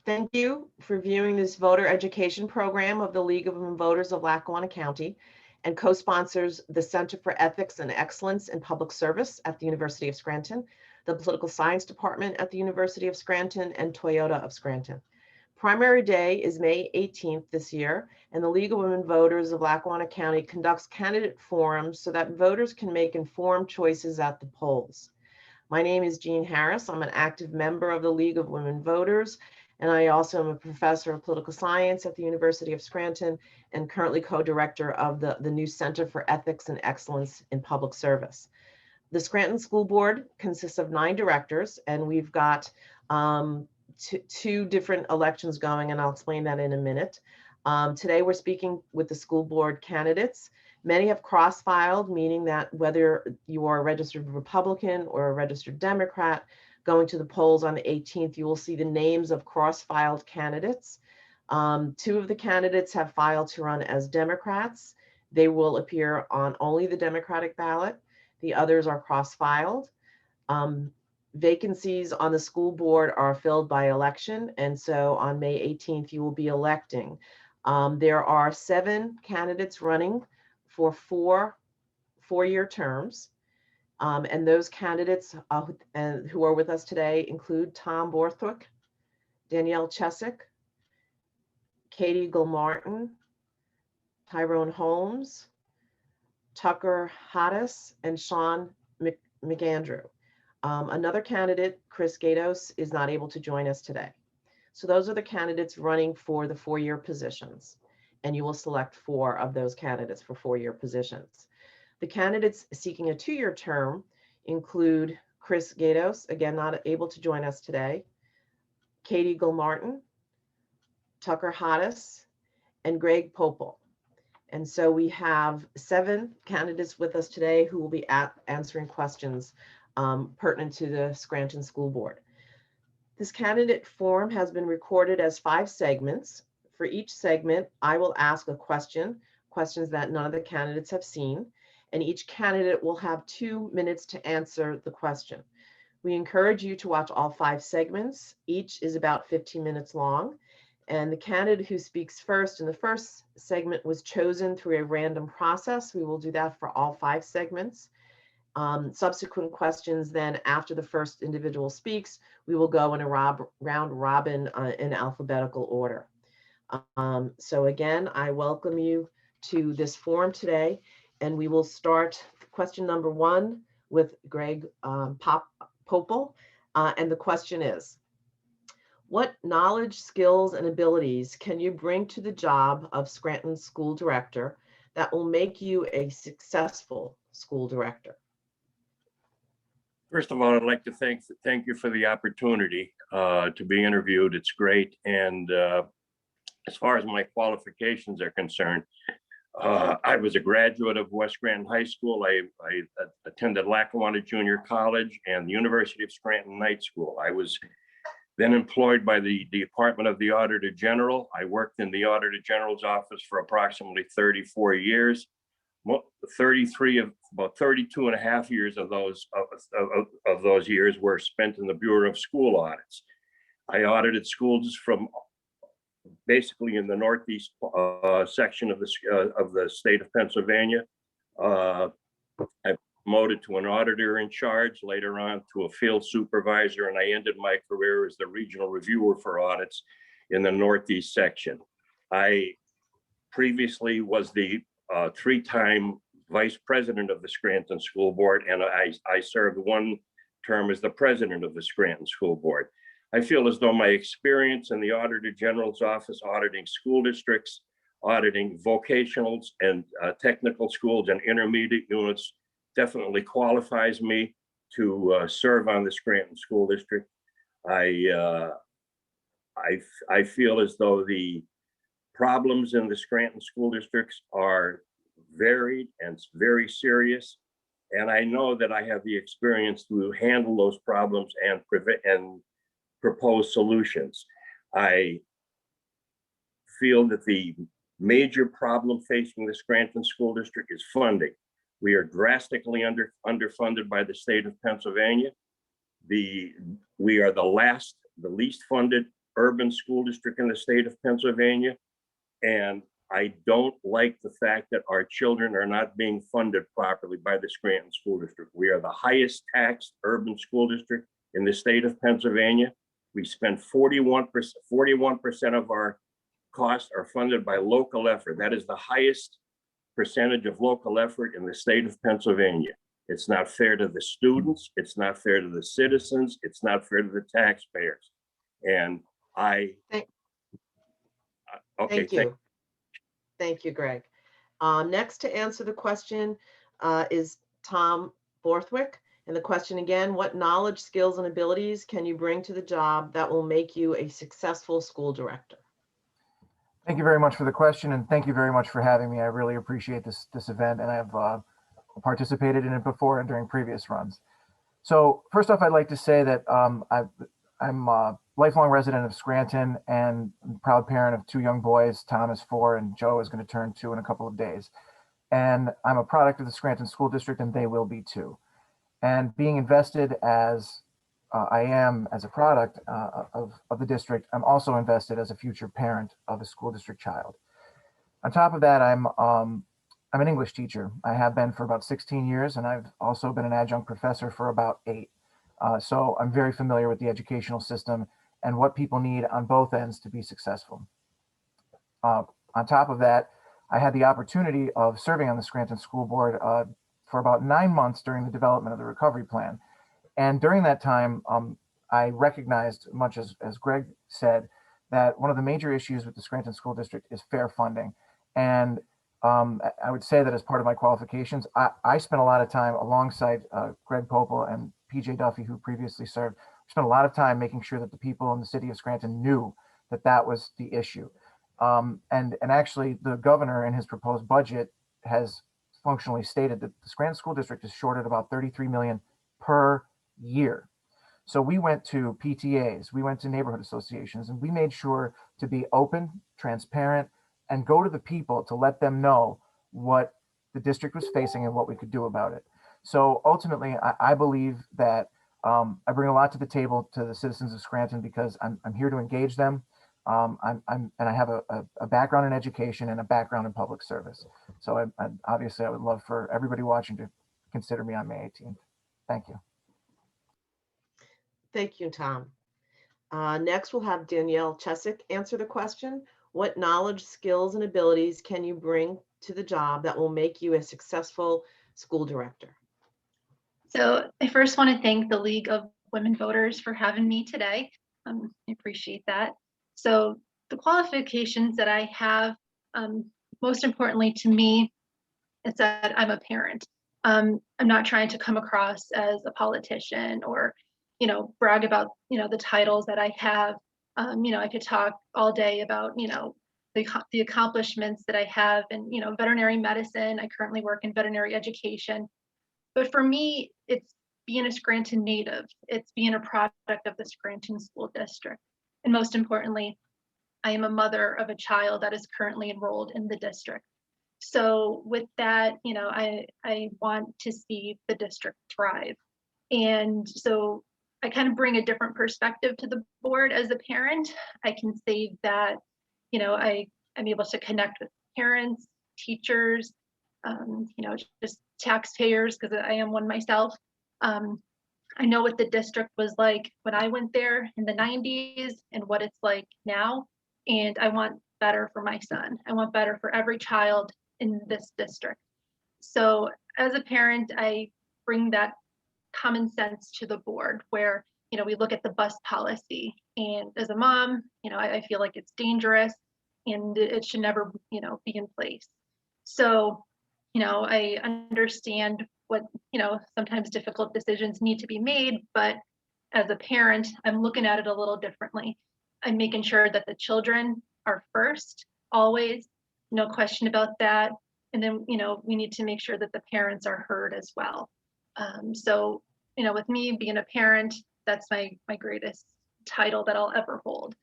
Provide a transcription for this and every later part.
Thank you for viewing this voter education program of the League of Women Voters of Lackawanna County and co-sponsors the Center for Ethics and Excellence in Public Service at the University of Scranton, the Political Science Department at the University of Scranton, and Toyota of Scranton. Primary day is May 18th this year, and the League of Women Voters of Lackawanna County conducts candidate forums so that voters can make informed choices at the polls. My name is Jean Harris. I'm an active member of the League of Women Voters, and I also am a professor of political science at the University of Scranton and currently co-director of the new Center for Ethics and Excellence in Public Service. The Scranton School Board consists of 9 directors, and we've got two different elections going, and I'll explain that in a minute. Today, we're speaking with the school board candidates. Many have cross-filed, meaning that whether you are a registered Republican or a registered Democrat, going to the polls on the 18th, you will see the names of cross-filed candidates. 2 of the candidates have filed to run as Democrats. They will appear on only the Democratic ballot. The others are cross-filed. Vacancies on the school board are filled by election, and so on May 18th, you will be electing. There are 7 candidates running for 4-year terms. And those candidates who are with us today include Tom Borthwick, Danielle Chesick, Katie Gilmartin, Tyrone Holmes, Tucker Hoddes, and Sean McAndrew. Another candidate, Chris Gatos, is not able to join us today. So those are the candidates running for the 4-year positions, and you will select 4 of those candidates for 4-year positions. The candidates seeking a 2-year term include Chris Gatos, again, not able to join us today, Katie Gilmartin, Tucker Hoddes, and Greg Popel. And so we have 7 candidates with us today who will be answering questions pertinent to the Scranton School Board. This candidate forum has been recorded as 5 segments. For each segment, I will ask a questions that none of the candidates have seen, and each candidate will have 2 minutes to answer the question. We encourage you to watch all 5 segments. Each is about 15 minutes long, and the candidate who speaks first in the first segment was chosen through a random process. We will do that for all 5 segments. Subsequent questions then, after the first individual speaks, we will go in a round robin in alphabetical order. So again, I welcome you to this forum today, and we will start question number 1 with Greg Popel, and the question is, what knowledge, skills, and abilities can you bring to the job of Scranton School Director that will make you a successful school director? First of all, I'd like to thank you for the opportunity to be interviewed. It's great. And as far as my qualifications are concerned, I was a graduate of West Scranton High School. I attended Lackawanna Junior College and the University of Scranton Night School. I was then employed by the Department of the Auditor General. I worked in the Auditor General's office for approximately 34 years. 32 and a half years of those years were spent in the Bureau of School Audits. I audited schools from basically in the northeast section of the state of Pennsylvania. I promoted to an auditor in charge, later on to a field supervisor, and I ended my career as the regional reviewer for audits in the northeast section. I previously was the 3-time vice president of the Scranton School Board, and I served 1 term as the president of the Scranton School Board. I feel as though my experience in the Auditor General's office, auditing school districts, auditing vocationals and technical schools and intermediate units, definitely qualifies me to serve on the Scranton School District. I feel as though the problems in the Scranton school districts are varied and very serious. And I know that I have the experience to handle those problems and propose solutions. I feel that the major problem facing the Scranton School District is funding. We are drastically underfunded by the state of Pennsylvania. We are the least funded urban school district in the state of Pennsylvania. And I don't like the fact that our children are not being funded properly by the Scranton School District. We are the highest taxed urban school district in the state of Pennsylvania. We spend 41% of our costs are funded by local effort. That is the highest percentage of local effort in the state of Pennsylvania. It's not fair to the students. It's not fair to the citizens. It's not fair to the taxpayers. And Thank okay, you. Thank you, Greg. Next to answer the question is Tom Borthwick. And the question again, what knowledge, skills, and abilities can you bring to the job that will make you a successful school director? Thank you very much for the question, and thank you very much for having me. I really appreciate this event, and I've participated in it before and during previous runs. So first off, I'd like to say that I'm a lifelong resident of Scranton and proud parent of 2 young boys. Tom is 4 and Joe is going to turn 2 in a couple of days. And I'm a product of the Scranton School District, and they will be too. And being invested as I am as a product of the district, I'm also invested as a future parent of a school district child. On top of that, I'm an English teacher. I have been for about 16 years, and I've also been an adjunct professor for about 8. So I'm very familiar with the educational system and what people need on both ends to be successful. On top of that, I had the opportunity of serving on the Scranton School Board for about 9 months during the development of the recovery plan. And during that time, I recognized, much as Greg said, that one of the major issues with the Scranton School District is fair funding. And I would say that as part of my qualifications, I spent a lot of time alongside Greg Popel and PJ Duffy, who previously served. We spent a lot of time making sure that the people in the city of Scranton knew that that was the issue. And actually, the governor in his proposed budget has functionally stated that the Scranton School District is shorted about $33 million per year. So we went to PTAs, we went to neighborhood associations, and we made sure to be open, transparent, and go to the people to let them know what the district was facing and what we could do about it. So ultimately, I believe that I bring a lot to the table to the citizens of Scranton because I'm here to engage them. And I have a background in education and a background in public service. So obviously I would love for everybody watching to consider me on May 18th. Thank you. Thank you, Tom. Next, we'll have Danielle Chesick answer the question. What knowledge, skills, and abilities can you bring to the job that will make you a successful school director? So I first want to thank the League of Women Voters for having me today. I appreciate that. So the qualifications that I have, most importantly to me, is that I'm a parent. I'm not trying to come across as a politician or, brag about, the titles that I have. I could talk all day about, the accomplishments that I have in, veterinary medicine. I currently work in veterinary education. But for me, it's being a Scranton native. It's being a product of the Scranton School District. And most importantly, I am a mother of a child that is currently enrolled in the district. So with that, I want to see the district thrive. And so I kind of bring a different perspective to the board as a parent. I can say that, I'm able to connect with parents, teachers, just taxpayers, because I am one myself. I know what the district was like when I went there in the 90s and what it's like now. And I want better for my son. I want better for every child in this district. So as a parent, I bring that common sense to the board where, we look at the bus policy. And as a mom, I feel like it's dangerous and it should never, be in place. So, I understand what, sometimes difficult decisions need to be made, but as a parent, I'm looking at it a little differently. I'm making sure that the children are first, always, no question about that. And then, we need to make sure that the parents are heard as well. So, with me being a parent, that's my greatest title that I'll ever hold.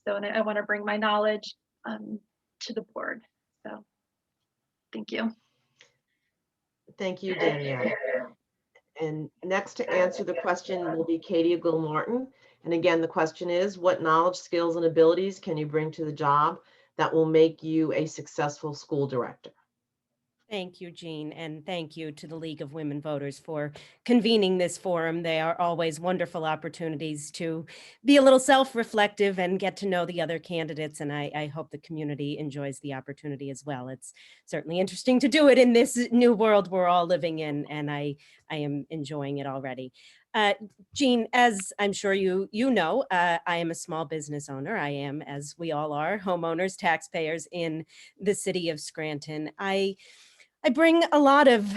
So, and I want to bring my knowledge to the board. So, thank you. Thank you, Danielle. And next to answer the question will be Katie Gilmartin. And again, the question is, what knowledge, skills, and abilities can you bring to the job that will make you a successful school director? Thank you, Jean, and thank you to the League of Women Voters for convening this forum. They are always wonderful opportunities to be a little self-reflective and get to know the other candidates, and I hope the community enjoys the opportunity as well. It's certainly interesting to do it in this new world we're all living in, and I am enjoying it already. Jean, as I'm sure you know, I am a small business owner. I am, as we all are, homeowners, taxpayers in the city of Scranton. I bring a lot of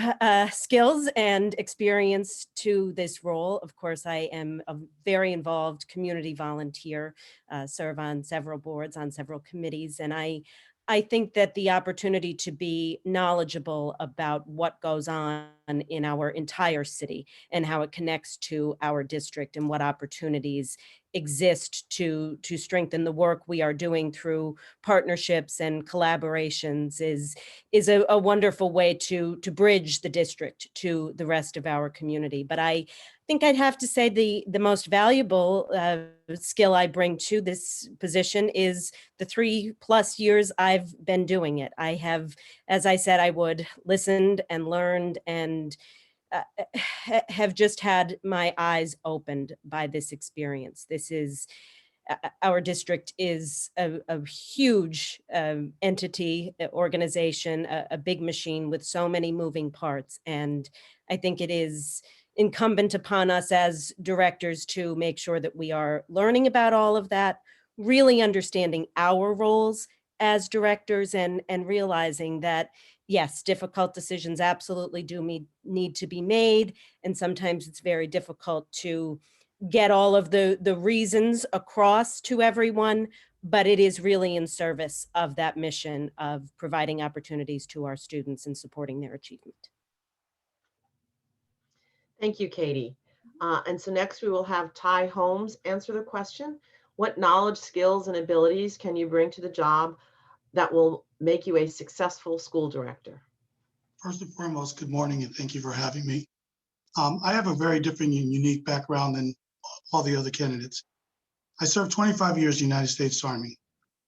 skills and experience to this role. Of course, I am a very involved community volunteer, serve on several boards, on several committees, and I think that the opportunity to be knowledgeable about what goes on in our entire city and how it connects to our district and what opportunities exist to strengthen the work we are doing through partnerships and collaborations is a wonderful way to bridge the district to the rest of our community. But I think I'd have to say the most valuable skill I bring to this position is the 3+ years I've been doing it. I have, as I said I would, listened and learned and have just had my eyes opened by this experience. This is our district is a huge entity, organization, a big machine with so many moving parts. And I think it is incumbent upon us as directors to make sure that we are learning about all of that, really understanding our roles as directors and realizing that, yes, difficult decisions absolutely do need to be made. And sometimes it's very difficult to get all of the reasons across to everyone, but it is really in service of that mission of providing opportunities to our students and supporting their achievement. Thank you, Katie. And so next we will have Ty Holmes answer the question. What knowledge, skills, and abilities can you bring to the job that will make you a successful school director? First and foremost, good morning and thank you for having me. I have a very different and unique background than all the other candidates. I served 25 years in the United States Army,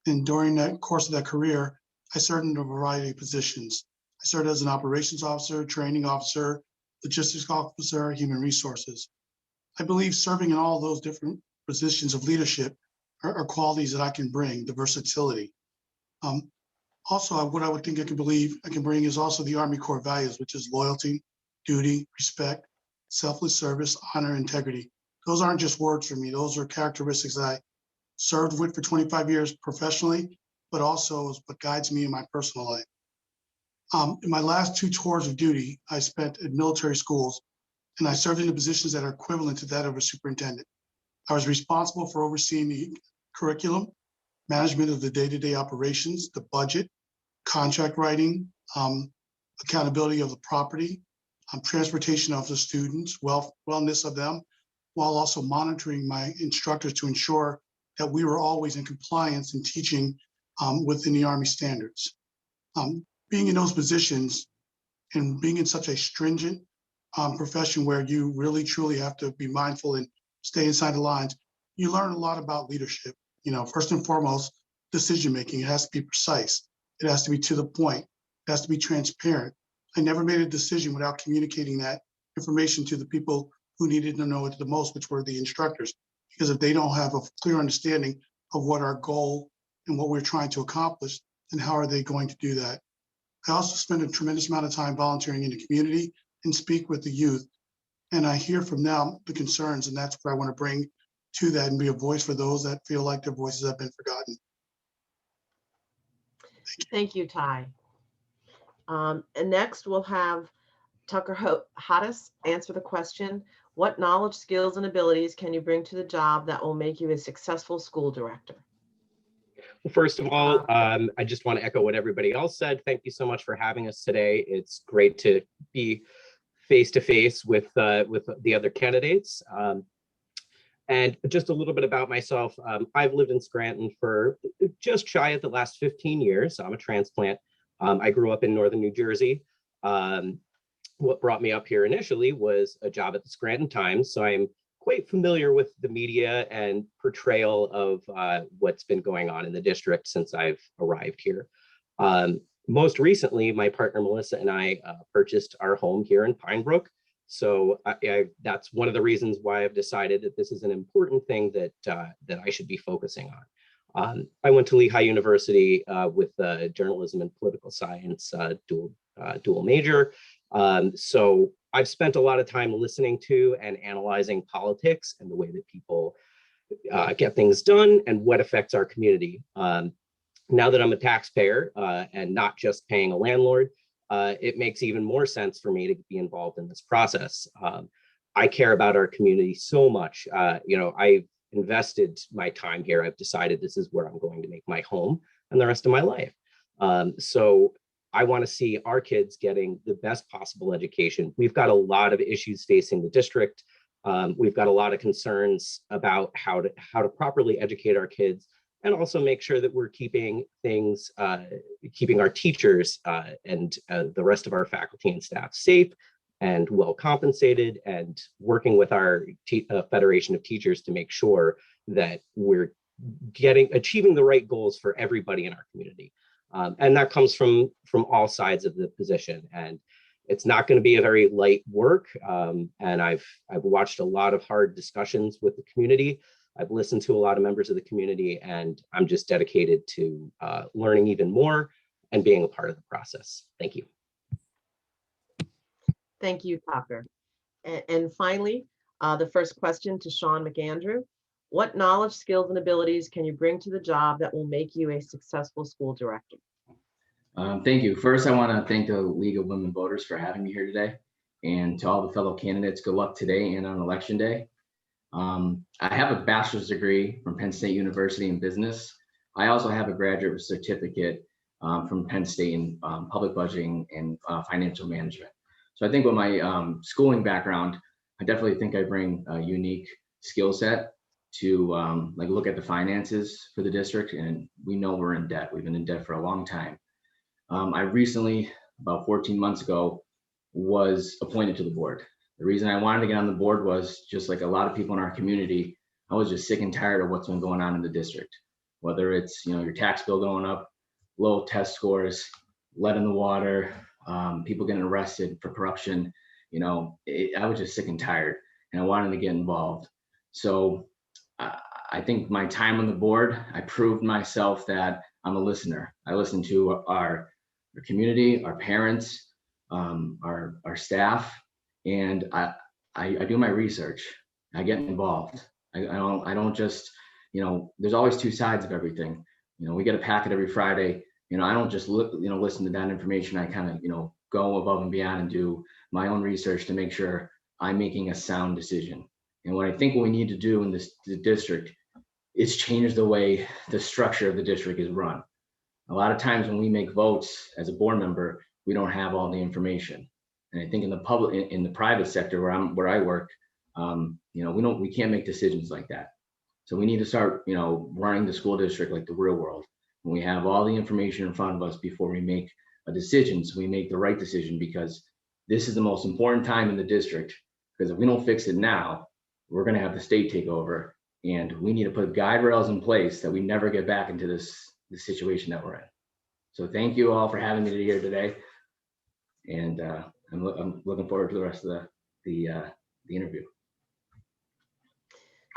and during that course of that career, I served in a variety of positions. I served as an operations officer, training officer, logistics officer, human resources. I believe serving in all those different positions of leadership are qualities that I can bring, the versatility. Also, what I would think I can bring is also the Army core values, which is loyalty, duty, respect, selfless service, honor, integrity. Those aren't just words for me. Those are characteristics that I served with for 25 years professionally, but also is what guides me in my personal life. In my last 2 tours of duty, I spent at military schools, and I served in the positions that are equivalent to that of a superintendent. I was responsible for overseeing the curriculum, management of the day-to-day operations, the budget, contract writing, accountability of the property, transportation of the students, wellness of them, while also monitoring my instructors to ensure that we were always in compliance and teaching within the Army standards. Being in those positions and being in such a stringent profession where you really truly have to be mindful and stay inside the lines, you learn a lot about leadership. You know, first and foremost, decision making. It has to be precise. It has to be to the point. It has to be transparent. I never made a decision without communicating that information to the people who needed to know it the most, which were the instructors. Because if they don't have a clear understanding of what our goal and what we're trying to accomplish, then how are they going to do that? I also spend a tremendous amount of time volunteering in the community and speak with the youth. And I hear from them the concerns, and that's what I want to bring to that and be a voice for those that feel like their voices have been forgotten. Thank you, Ty. And next we'll have Tucker Hoddes answer the question. What knowledge, skills, and abilities can you bring to the job that will make you a successful school director? Well, first of all, I just want to echo what everybody else said. Thank you so much for having us today. It's great to be face to face with the other candidates. And just a little bit about myself. I've lived in Scranton for just shy of the last 15 years. I'm a transplant. I grew up in northern New Jersey. What brought me up here initially was a job at the Scranton Times. So I'm quite familiar with the media and portrayal of what's been going on in the district since I've arrived here. Most recently, my partner Melissa and I purchased our home here in Pine Brook. So that's one of the reasons why I've decided that this is an important thing that that I should be focusing on. I went to Lehigh University with journalism and political science dual major. So I've spent a lot of time listening to and analyzing politics and the way that people get things done and what affects our community. Now that I'm a taxpayer and not just paying a landlord, it makes even more sense for me to be involved in this process. I care about our community so much. I've invested my time here. I've decided this is where I'm going to make my home and the rest of my life. So I want to see our kids getting the best possible education. We've got a lot of issues facing the district. We've got a lot of concerns about how to properly educate our kids, and also make sure that we're keeping things, keeping our teachers and the rest of our faculty and staff safe and well compensated, and working with our Federation of Teachers to make sure that we're achieving the right goals for everybody in our community. And that comes from all sides of the position. And it's not going to be a very light work. And I've watched a lot of hard discussions with the community. I've listened to a lot of members of the community, and I'm just dedicated to learning even more and being a part of the process. Thank you. Thank you, Tucker. And finally, the first question to Sean McAndrew. What knowledge, skills, and abilities can you bring to the job that will make you a successful school director? Thank you. First, I want to thank the League of Women Voters for having me here today. And to all the fellow candidates, good luck today and on election day. I have a bachelor's degree from Penn State University in business. I also have a graduate certificate from Penn State in public budgeting and financial management. So I think with my schooling background, I definitely think I bring a unique skill set to look at the finances for the district. And we know we're in debt. We've been in debt for a long time. I recently, about 14 months ago, was appointed to the board. The reason I wanted to get on the board was, just like a lot of people in our community, I was just sick and tired of what's been going on in the district. Whether it's, your tax bill going up, low test scores, lead in the water, people getting arrested for corruption. I was just sick and tired, and I wanted to get involved. So I think my time on the board, I proved myself that I'm a listener. I listen to our community, our parents, our staff, and I do my research. I get involved. I don't just, there's always two sides of everything. We get a packet every Friday. I don't just listen to that information. I kind of, go above and beyond and do my own research to make sure I'm making a sound decision. And what I think what we need to do in the district is change the way the structure of the district is run. A lot of times when we make votes as a board member, we don't have all the information. And I think in the private sector where I work, we can't make decisions like that. So we need to start, running the school district like the real world. When we have all the information in front of us before we make a decision, so we make the right decision, because this is the most important time in the district. Because if we don't fix it now, we're going to have the state take over, and we need to put guide rails in place that we never get back into this situation that we're in. So thank you all for having me here today, and I'm looking forward to the rest of the interview.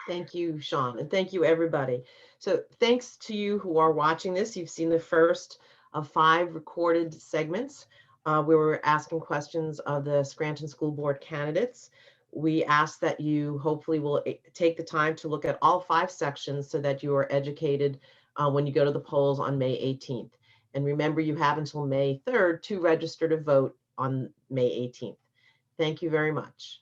Thank you, Sean, and thank you, everybody. So thanks to you who are watching this. You've seen the first of 5 recorded segments where we're asking questions of the Scranton School Board candidates. We ask that you hopefully will take the time to look at all 5 sections so that you are educated when you go to the polls on May 18th. And remember, you have until May 3rd to register to vote on May 18th. Thank you very much.